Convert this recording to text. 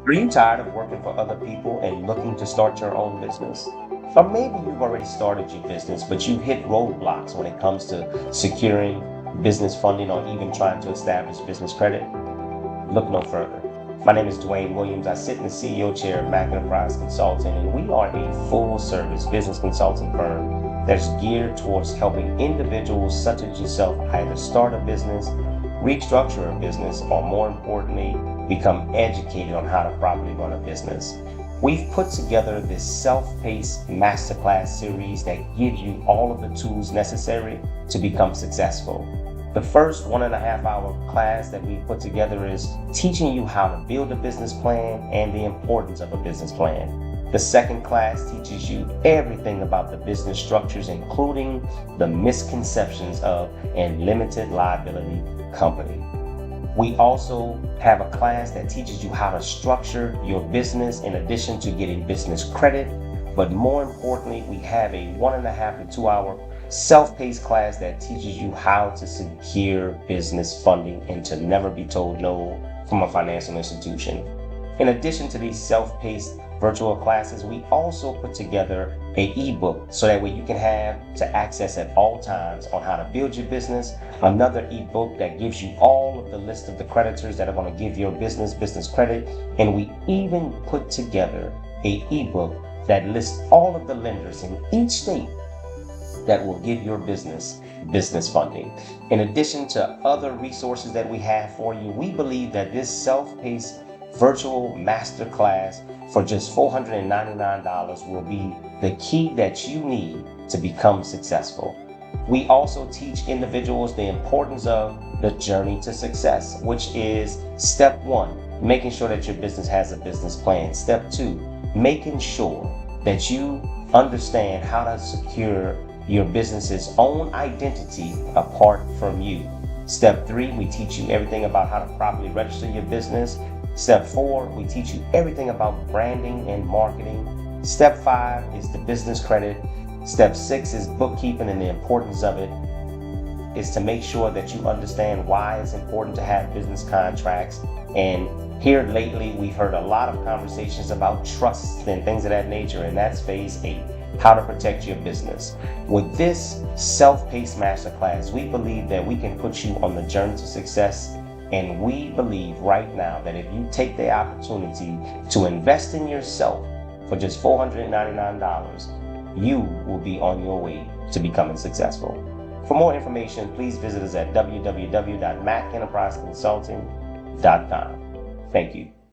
Are you tired of working for other people and looking to start your own business? Or maybe you've already started your business, but you hit roadblocks when it comes to securing business funding or even trying to establish business credit? Look no further. My name is Dewayne Williams. I sit in the CEO chair of Mac Enterprise Consulting, and we are a full-service business consulting firm that's geared towards helping individuals such as yourself either start a business, restructure a business, or more importantly, become educated on how to properly run a business. We've put together this self-paced masterclass series that gives you all of the tools necessary to become successful. The first 1.5 hour class that we put together is teaching you how to build a business plan and the importance of a business plan. The second class teaches you everything about the business structures, including the misconceptions of a limited liability company. We also have a class that teaches you how to structure your business in addition to getting business credit. But more importantly, we have a 1.5 to 2 hour self-paced class that teaches you how to secure business funding and to never be told no from a financial institution. In addition to these self-paced virtual classes, we also put together an ebook so that way you can have to access at all times on how to build your business, another ebook that gives you all of the list of the creditors that are going to give your business credit, and we even put together an ebook that lists all of the lenders in each state that will give your business funding. In addition to other resources that we have for you, we believe that this self-paced virtual masterclass for just $499 will be the key that you need to become successful. We also teach individuals the importance of the journey to success, which is step 1, making sure that your business has a business plan. Step 2, making sure that you understand how to secure your business's own identity apart from you. Step 3, we teach you everything about how to properly register your business. Step 4, we teach you everything about branding and marketing. Step 5 is the business credit. Step 6 is bookkeeping, and the importance of it is to make sure that you understand why it's important to have business contracts. And here lately, we've heard a lot of conversations about trusts and things of that nature, and that's phase 8, how to protect your business. With this self-paced masterclass, we believe that we can put you on the journey to success. And we believe right now that if you take the opportunity to invest in yourself for just $499, you will be on your way to becoming successful. For more information, please visit us at www.macenterpriseconsulting.com. Thank you.